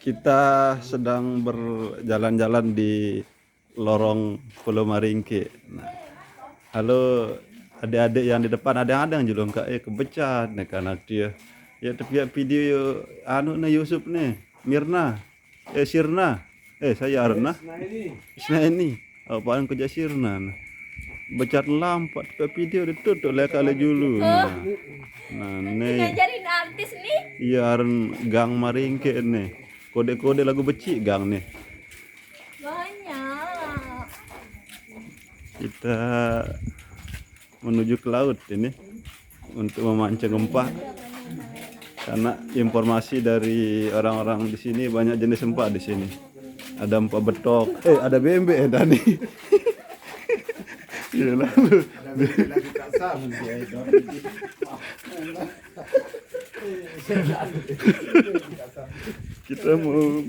Kita sedang berjalan-jalan di lorong Pulau Maringke. Nah, halo adik-adik yang di depan, ada yang julung kak kebecat nih anak dia. Ya tapi ya video anu nih Yusuf nih, Mirna, Sirna, saya Arna, ini, apaan kerja Sirna. Nah. Becat lampat ke video ditutup lah kali dulu. Nah, nih. Ngajarin artis nih. Iya, gang Maringke nih. Kode-kode lagu becik gang nih. Banyak. Kita menuju ke laut ini untuk memancing empah. Karena informasi dari orang-orang di sini banyak jenis empah di sini. Ada empah betok, ada bembe Dani. Iya lalu. Kita mau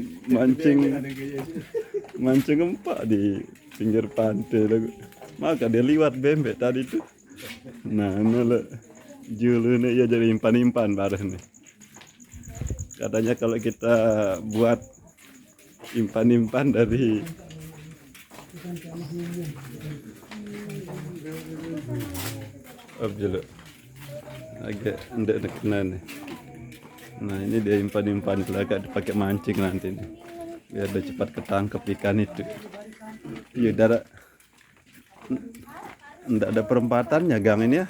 mancing empah di pinggir pantai lagu. Maka dia liwat bembe tadi tuh. Nah, nolak julune ya jadi impan-impan bareng nih. Katanya kalau kita buat impan-impan dari objek agak ndek nih. Nah, ini dia impan-impan agak dipakai mancing nanti nih. Biar udah cepat ketangkep ikan itu. Iya, ndak ada perempatannya gang ini ya.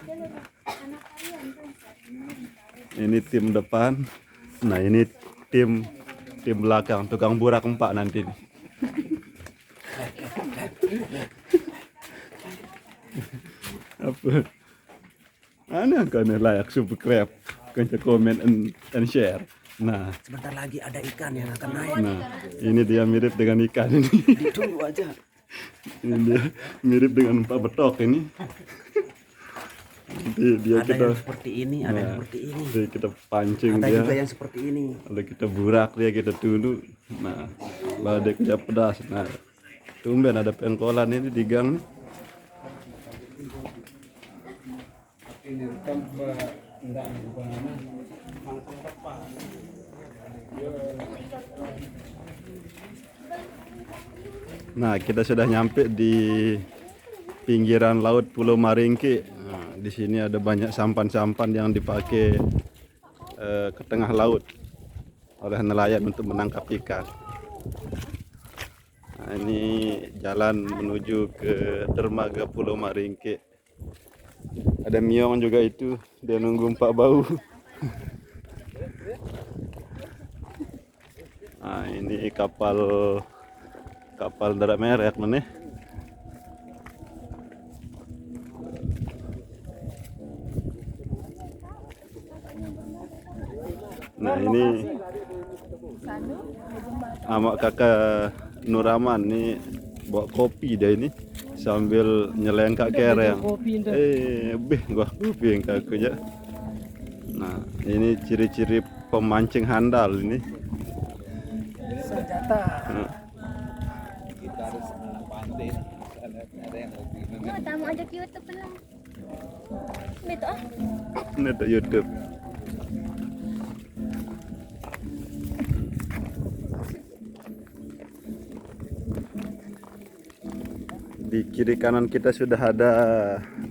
Ini tim depan. Nah, ini tim belakang, tukang burak empak nanti nih. Apa? Ana kan layak subscribe, kunci komen and share. Nah, sebentar lagi ada ikan yang akan naik. Nah, ini dia mirip dengan ikan ini. Ditunggu aja. Ini dia mirip dengan empah betok ini. Nanti dia Ada kita yang seperti ini, ada yang seperti ini. Jadi kita pancing Ada dia. juga yang seperti ini. Lalu kita burak dia, kita tunduk. Nah, lalu dia kerja pedas. Nah, tumben ada pengkolan ini di gang nih. Nah, kita sudah nyampe di pinggiran laut Pulau Maringke. Nah, di sini ada banyak sampan-sampan yang dipakai ke tengah laut oleh nelayan untuk menangkap ikan. Nah, ini jalan menuju ke dermaga Pulau Maringke. Ada Miong juga itu, dia nunggu Pak Bau. Nah, ini kapal darat merah mana? Nah, ini amak kakak Nuraman nih bawa kopi dia ini sambil nyelengkak kereng. Gua kopi yang kaku ya. Nah, ini ciri-ciri pemancing handal ini. Senjata. Nah. Kita harus pandai. Ada yang lebih. Nah, tamu ajak YouTube lah. Betul ah. Ini ada YouTube. Di kiri kanan kita sudah ada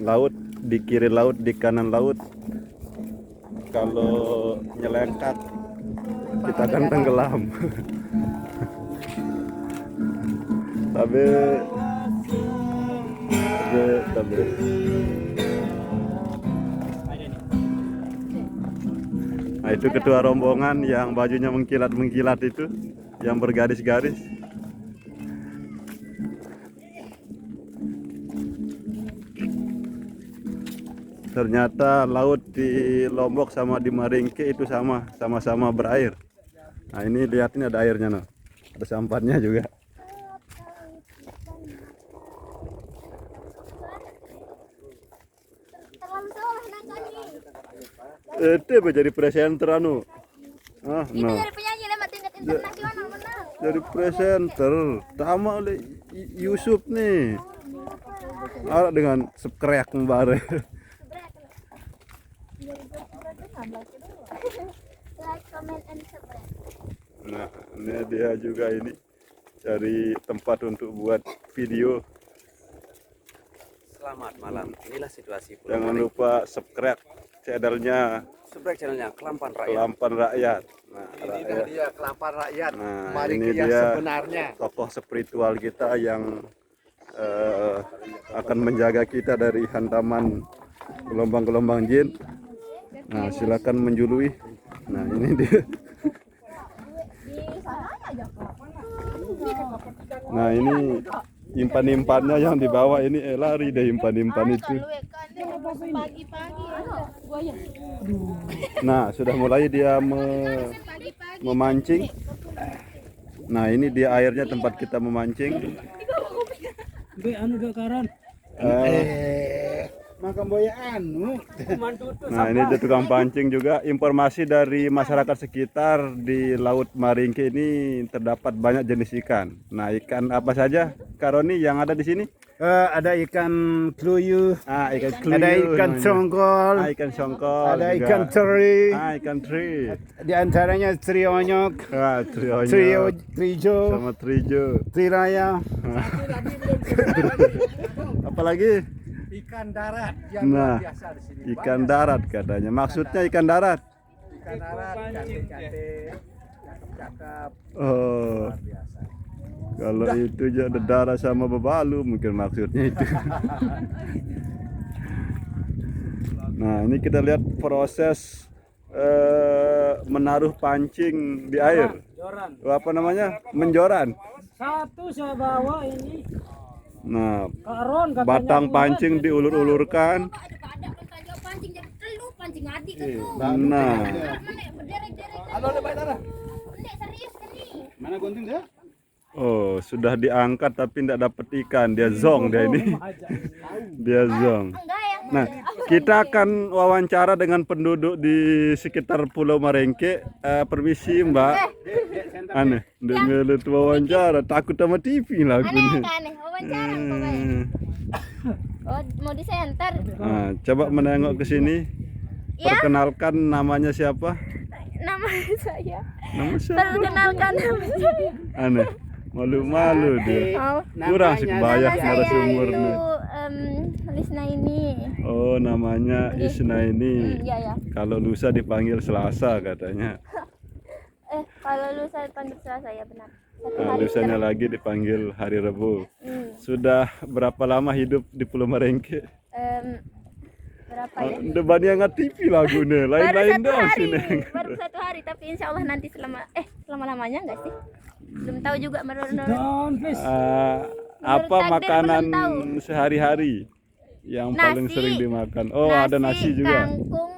laut, di kiri laut, di kanan laut. Kalau nyelengkat kita akan tenggelam. tapi. Nah, itu ketua rombongan yang bajunya mengkilat itu, yang bergaris-garis. Ternyata laut di Lombok sama di Maringke itu sama-sama berair. Nah, ini lihat, ini ada airnya, no. Ada sampannya juga. Itu jadi presenter anu. Itu dari penyanyi lewat tingkat internasional benar. Dari presenter, sama oleh Yusuf nih. Ada dengan sekrek mbare. and sebelah. Nah, ini dia juga ini cari tempat untuk buat video. Selamat malam. Inilah situasi Pulau Jangan Maringke. lupa subscribe channelnya Subscribe channelnya Kelampan Rakyat. Kelampan Rakyat. Nah, Ini rakyat. dia Kelampan Rakyat. Nah, Maringke ini yang dia sebenarnya. tokoh spiritual kita yang akan menjaga kita dari hantaman gelombang-gelombang jin. Nah, silakan menjului. Nah, ini dia. Nah, ini impan-impannya yang dibawa ini lari deh impan-impan itu. Pagi-pagi. Nah, sudah mulai dia memancing. Nah, ini dia airnya tempat kita memancing. Makan boya anu. Nah, ini dia tukang pancing juga. Informasi dari masyarakat sekitar di Laut Maringke ini terdapat banyak jenis ikan. Nah, ikan apa saja, Karoni, yang ada di sini? Ada ikan kluyu, Ikan kluyu, ada ikan namanya. congkol, Ikan songkol, ada juga. ikan teri, Ikan teri. di antaranya trionyok, Trionya trijo, sama trijo. triraya. Apalagi? Ikan darat yang Nah, luar biasa di sini. ikan darat katanya. Maksudnya ikan darat. Ikan darat, cantik-cantik, cakep-cakep, Oh, luar biasa. kalau itu aja ada darah sama bebalu mungkin maksudnya itu. Nah, ini kita lihat proses menaruh pancing di air. Joran. Apa namanya? Menjoran. Satu saya bawa ini, Nah, karon batang pancing diulur-ulurkan. Ada pancing jadi telu pancing adik kan tuh. Nah, Berderet-deret. Halo, Lebay Tara. Ndek serius kan nih. mana gunting dia? oh, sudah diangkat tapi tidak dapat ikan. Dia zong dia ini. Dia zong. Enggak yang Nah, kita akan wawancara dengan penduduk di sekitar Pulau Maringke. Permisi Mbak. Aneh, dengar wawancara, takut sama TV lah aku nih. aneh wawancara pokoknya. Oh, mau di center. Nah, coba menengok ke sini. Ya, Perkenalkan namanya siapa? nama saya. Nama siapa? Perkenalkan nama saya. Aneh, malu-malu dia. Oh, Kurang sih kebayang nama saya narasumbernya. itu Lisna ini. Oh, namanya Isna ini. Iya ya. Kalau lusa dipanggil Selasa katanya. Kalau lusa panggil Selasa ya benar. Satu Nah, hari lusanya lagi dipanggil hari Rabu. Sudah berapa lama hidup di Pulau Maringke? berapa ya? Depannya nggak TV lagunya, lain-lain dong sini. Baru 1 hari, tapi insya Allah nanti selama lamanya enggak sih? Belum tahu juga menurut Apa takdir makanan belum tahu. sehari-hari yang paling Nasi. sering dimakan? Oh, ada nasi juga. Kangkung.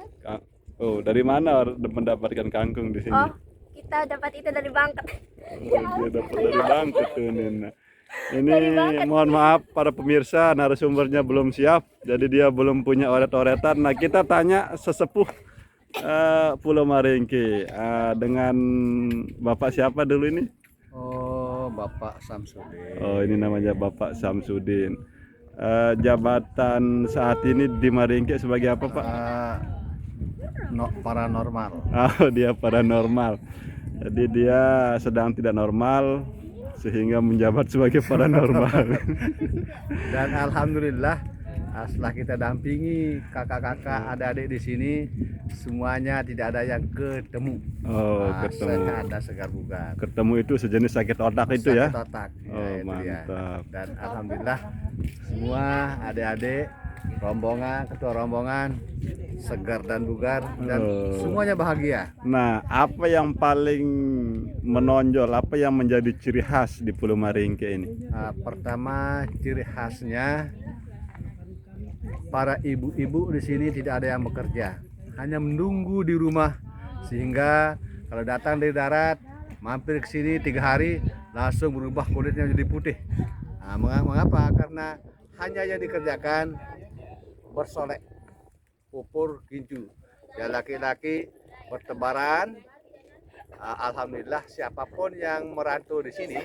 Oh, dari mana mendapatkan kangkung di sini? Oh, kita dapat itu dari Bangket. Dia dapat dari Bangkit tuh, Nina. Ini Dari Bangket. mohon maaf para pemirsa, narasumbernya belum siap, jadi dia belum punya oret-oretan. Nah, kita tanya sesepuh Pulau Maringke dengan Bapak siapa dulu ini? Oh, Bapak Samsudin. Oh, ini namanya Bapak Samsudin. Jabatan saat ini di Maringke sebagai apa, Pak? Paranormal. Oh, dia paranormal. Jadi dia sedang tidak normal sehingga menjabat sebagai paranormal. Dan alhamdulillah setelah kita dampingi kakak-kakak, adik-adik di sini, semuanya tidak ada yang ketemu. Oh, ketemu. Sehat dan segar bugar. Ketemu itu sejenis sakit otak itu ya? Sakit otak. Oh, itu dia. mantap. Dan alhamdulillah semua adik-adik rombongan, ketua rombongan segar dan bugar dan Oh. semuanya bahagia. Nah, apa yang paling menonjol, apa yang menjadi ciri khas di Pulau Maringke ini? Pertama, ciri khasnya para ibu-ibu di sini tidak ada yang bekerja, hanya menunggu di rumah, sehingga kalau datang dari darat mampir ke sini 3 hari langsung berubah kulitnya menjadi putih. Mengapa? Karena hanya yang dikerjakan bersolek, pupur, ginju. Ya laki-laki bertebaran. Alhamdulillah siapapun yang merantau di sini,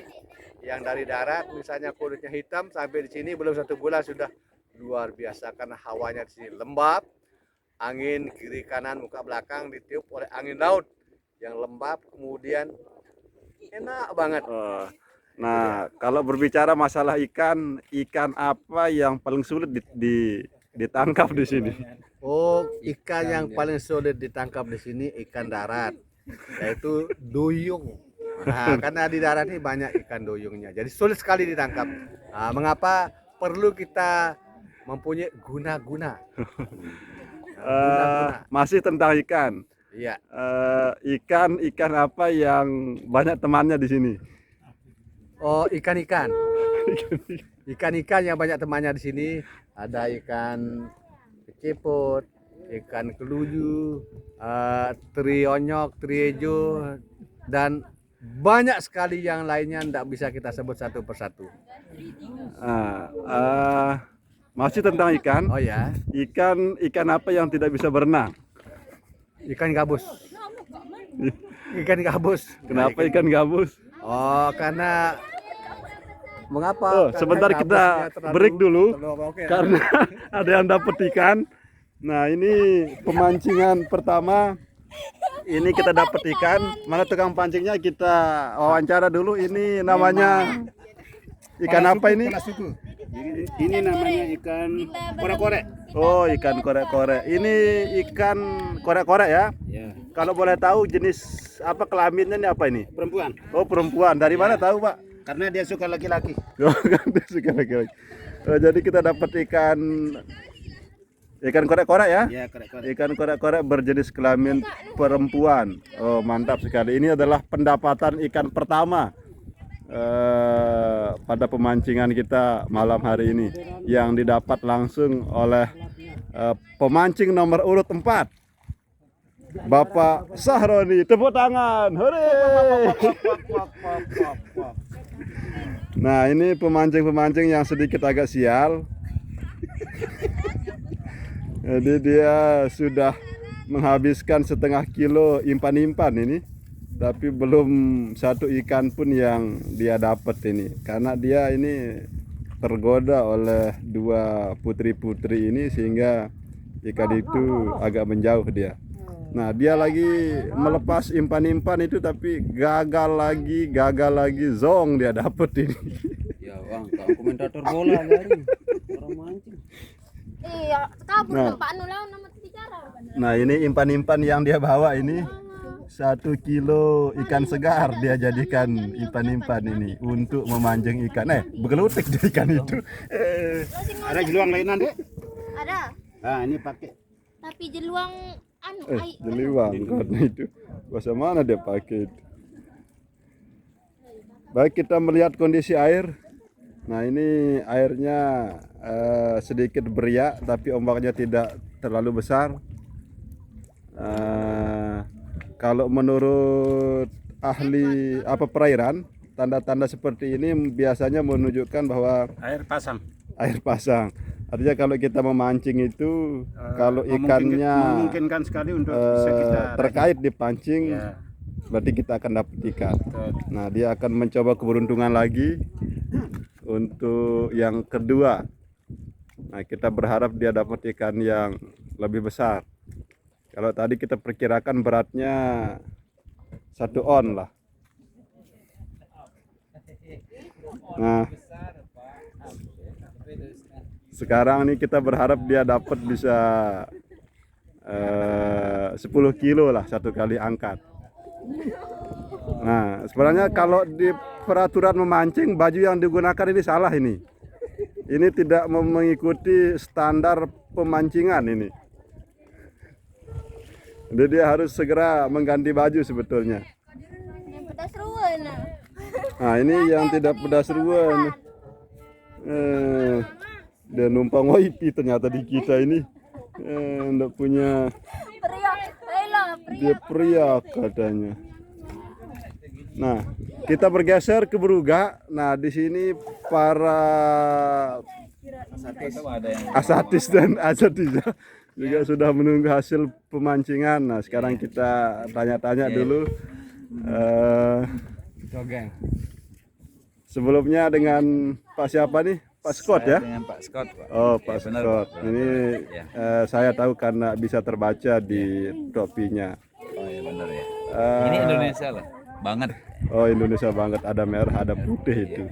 yang dari darat misalnya kulitnya hitam sampai di sini belum 1 bulan sudah luar biasa karena hawanya di sini lembab, angin kiri kanan muka belakang ditiup oleh angin laut yang lembab, kemudian enak banget. Nah, kalau berbicara masalah ikan, ikan apa yang paling sulit ditangkap di sini? Oh, ikan yang paling sulit ditangkap di sini ikan darat, yaitu duyung. Nah, karena di darat ini banyak ikan duyungnya, jadi sulit sekali ditangkap. Nah, mengapa? Perlu kita mempunyai guna-guna. Masih tentang ikan. Iya. Ikan apa yang banyak temannya di sini? Oh, ikan-ikan. Ikan-ikan yang banyak temannya di sini ada ikan keciput, ikan keluju, trionyok, triejo, dan banyak sekali yang lainnya tidak bisa kita sebut satu persatu. Masih tentang ikan. Oh ya, Ikan apa yang tidak bisa berenang? ikan gabus. Ikan gabus. Kenapa ikan gabus? Oh, karena mengapa? Oh, Karena sebentar kita gabusnya terlalu- break dulu oke. karena ada yang dapat ikan. Nah, ini pemancingan pertama. Ini kita dapat ikan. Mana tukang pancingnya? Kita wawancara dulu. Ini namanya ikan apa ini? Ini namanya ikan korek-korek. Oh, ikan korek-korek. Ini ikan korek-korek ya? Ya, Kalau boleh tahu jenis apa kelaminnya ini apa ini? perempuan. Oh, perempuan. Dari mana tahu, Pak? Karena dia suka laki-laki. Oh, kan dia suka laki-laki. Oh, jadi kita dapat ikan korek-korek ya? Ya, korek-korek. Ikan korek-korek berjenis kelamin perempuan. Oh, mantap sekali. Ini adalah pendapatan ikan pertama pada pemancingan kita malam hari ini yang didapat langsung oleh pemancing nomor urut 4, Bapak Sahroni. Tepuk tangan. Hore! Nah, ini pemancing-pemancing yang sedikit agak sial. Jadi dia sudah menghabiskan setengah kilo impan-impan ini, tapi belum satu ikan pun yang dia dapat ini, karena dia ini tergoda oleh dua putri-putri ini sehingga ikan itu agak menjauh dia. Nah, dia lagi melepas impan-impan itu tapi gagal lagi, zong dia dapat ini. Ya bang, kau komentator bola dari orang mancing. Iya, kabur Nah. Pak Anu lawan nama bicara. Nah, ini impan-impan yang dia bawa ini 1 kilo ikan segar dia jadikan impan-impan ini untuk memancing ikan. Bergelutik di ikan itu. Ada jeluang lainan, Dek? Ada, Ah, ini pakai. tapi jeluang anu Jeliwang karena itu. Bahasa mana dia pakai itu. Baik, kita melihat kondisi air. Nah, ini airnya sedikit beriak tapi ombaknya tidak terlalu besar. Kalau menurut ahli perairan, tanda-tanda seperti ini biasanya menunjukkan bahwa Air pasang. air pasang. Artinya kalau kita memancing itu kalau ikannya memungkinkan sekali untuk bisa kita terkait dipancing, Ya. berarti kita akan dapat ikan. Betul. Nah, dia akan mencoba keberuntungan lagi untuk yang kedua. Nah, kita berharap dia dapat ikan yang lebih besar. Kalau tadi kita perkirakan beratnya 1 on lah. Nah, sekarang ini kita berharap dia dapat bisa 10 kilo lah satu kali angkat. Nah, sebenarnya kalau di peraturan memancing, baju yang digunakan ini salah ini. Ini tidak mengikuti standar pemancingan ini. Jadi dia harus segera mengganti baju sebetulnya. yang pedas ruwen. Nah, ini yang tidak pedas ruwen. Dia numpang wifi ternyata di kita ini. Enggak punya, Pria, Ela, dia pria katanya. Nah, kita bergeser ke Beruga. Nah, di sini para asatis dan asatizah juga sudah menunggu hasil pemancingan. Nah, sekarang kita tanya-tanya dulu. Sebelumnya dengan Pak siapa nih? Pak Scott ya? Dengan Pak Scott, Pak. Oh, Pak Ya, benar, Scott. Pak. Ini Ya. saya tahu karena bisa terbaca di topinya. Oh ya benar ya. Ini Indonesia lah, banget. Oh, Indonesia banget, ada merah, ada putih itu.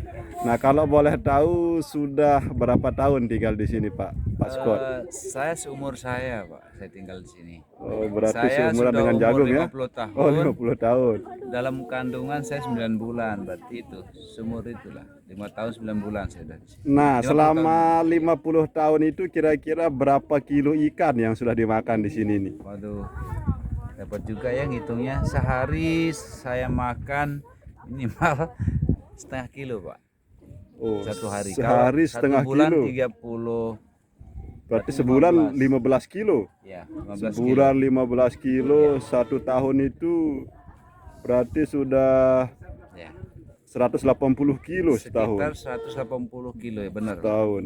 Nah, kalau boleh tahu sudah berapa tahun tinggal di sini, Pak Scott? Saya seumur saya, Pak. Saya tinggal di sini. Oh, berarti Saya seumuran sudah dengan umur jagung ya? 50 tahun. Oh, 50 tahun. Dalam kandungan saya 9 bulan, berarti itu seumur itulah. 5 tahun 9 bulan saya dari sini. Nah, 50 selama 50 tahun itu kira-kira berapa kilo ikan yang sudah dimakan di sini nih? Waduh, dapat juga ya ngitungnya. Sehari saya makan minimal setengah kilo, Pak. Oh, Satu hari. sehari Kalau setengah satu bulan kilo. 30, Berarti sebulan 15 kilo. ya 15 kilo. Sebulan 15 kilo, 1 tahun itu berarti sudah Ya, 180 kilo setahun. sekitar 180 kilo ya, benar. Setahun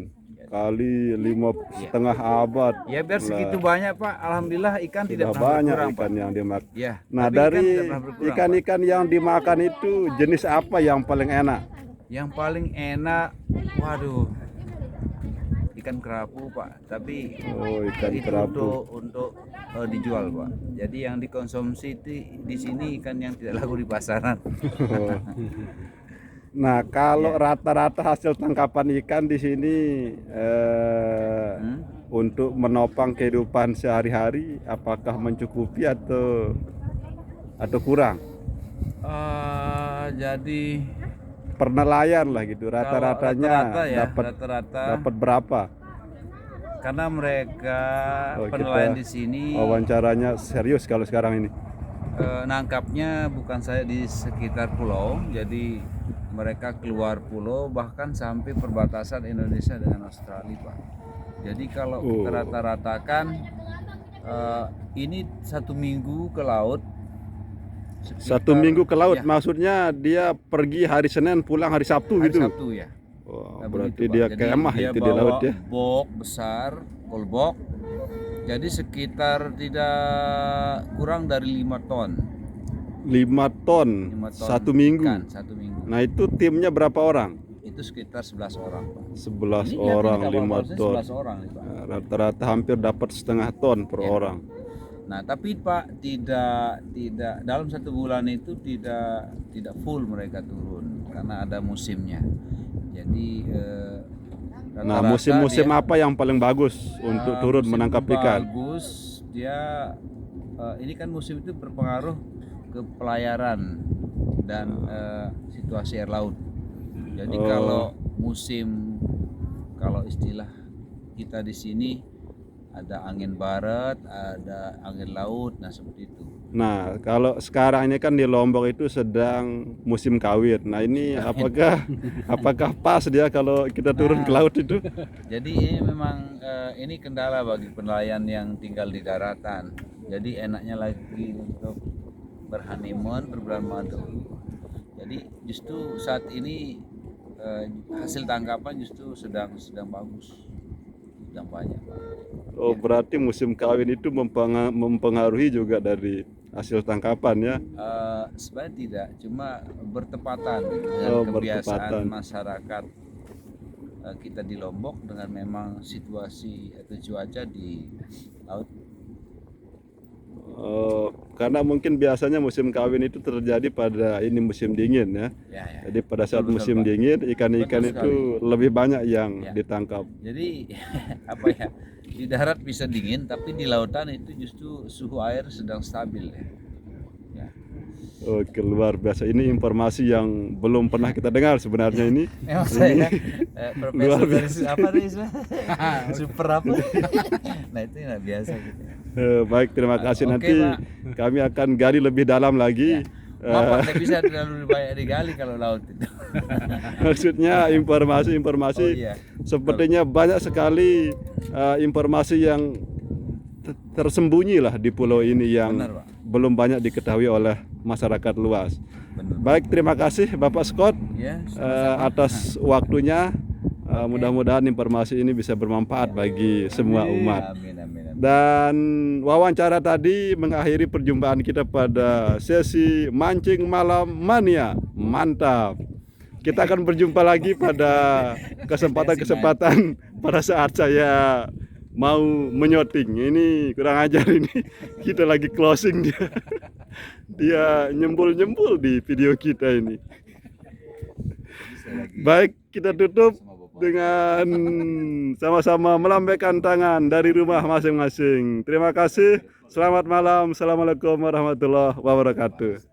kali 5,5 abad. Ya biar segitu banyak, Pak. Alhamdulillah ikan tidak Sudah pernah banyak berkurang, ikan Pak. yang dimakan. Ya, Nah, tapi dari ikan tidak pernah berkurang, Pak. ikan-ikan yang dimakan itu jenis apa yang paling enak? Yang paling enak, waduh, ikan kerapu, Pak. Tapi Oh, ikan itu kerapu. untuk dijual, Pak. Jadi yang dikonsumsi itu di sini ikan yang tidak laku di pasaran. Oh. Nah, kalau rata-rata hasil tangkapan ikan di sini untuk menopang kehidupan sehari-hari, apakah mencukupi atau kurang? Jadi Pernelayan lah gitu, kalau rata-ratanya rata-rata ya, dapat rata-rata dapat berapa? karena mereka Oh, penelayan kita di sini wawancaranya serius kalau sekarang ini. nangkapnya bukan saya di sekitar pulau, jadi mereka keluar pulau bahkan sampai perbatasan Indonesia dengan Australia, Pak. Jadi kalau kita rata-ratakan ini 1 minggu ke laut. Satu minggu ke laut, Ya, maksudnya dia pergi hari Senin pulang hari Sabtu hari gitu. Sabtu ya. Wah, Nah, berarti begitu, Pak. dia Jadi kemah dia itu di bawa laut ya. Bok besar, kolbok. Jadi sekitar tidak kurang dari 5 ton. 5 ton 5 ton 1 minggu. ikan 1 minggu. Nah, itu timnya berapa orang? Itu sekitar 11 orang, Pak. 11 Ini lihat orang, ini kapal 5 pausnya ton. 11 orang nih, Pak. Nah, rata-rata hampir dapat setengah ton per Ya. orang. Nah, tapi Pak tidak dalam 1 bulan itu tidak full mereka turun karena ada musimnya. Jadi Nah, rata-rata musim-musim dia- apa yang paling bagus untuk turun musim menangkap ikan? bagus dia ini kan musim itu berpengaruh ke pelayaran dan situasi air laut. Jadi kalau istilah kita di sini ada angin barat, ada angin laut, nah seperti itu. Nah, kalau sekarang ini kan di Lombok itu sedang musim kawin. Nah, ini apakah pas dia kalau kita turun ke laut itu? Jadi ini memang ini kendala bagi penelayan yang tinggal di daratan. Jadi enaknya lagi untuk berhoneymoon, berbulan madu. Jadi justru saat ini hasil tangkapan justru sedang bagus, sedang banyak, Pak. Oh, berarti musim kawin itu mempengaruhi juga dari hasil tangkapan ya? Sebenarnya tidak, cuma bertepatan dengan kebiasaan bertepatan. masyarakat kita di Lombok dengan memang situasi atau cuaca di laut. Karena mungkin biasanya musim kawin itu terjadi pada ini musim dingin ya. Ya. Jadi pada saat Betul, musim Pak. dingin ikan-ikan Betul itu lebih banyak yang Ya. ditangkap. Jadi apa ya? Di darat bisa dingin, tapi di lautan itu justru suhu air sedang stabil ya. Ya. Oke, luar biasa. Ini informasi yang belum pernah kita dengar sebenarnya ini. Emang saya luar profesor dari apa nih super apa? Nah itu nggak biasa gitu. Baik, terima kasih. Oke, Nanti Pak. kami akan gali lebih dalam lagi. Maaf, tidak bisa terlalu banyak digali kalau laut itu. Maksudnya informasi-informasi Oh, iya. sepertinya banyak sekali informasi yang tersembunyi lah di pulau ini yang Benar, Pak. belum banyak diketahui oleh masyarakat luas. Benar. Baik, terima kasih Bapak Scott Ya, atas waktunya. Mudah-mudahan informasi ini bisa bermanfaat bagi semua umat. Amin, amin, amin. Dan wawancara tadi mengakhiri perjumpaan kita pada sesi mancing malam mania. Mantap. Kita akan berjumpa lagi pada kesempatan-kesempatan pada saat saya mau menyoting. Ini kurang ajar ini. Kita lagi closing dia. Dia nyembul-nyembul di video kita ini. Baik, kita tutup dengan sama-sama melambaikan tangan dari rumah masing-masing. Terima kasih. Selamat malam. Assalamualaikum warahmatullahi wabarakatuh.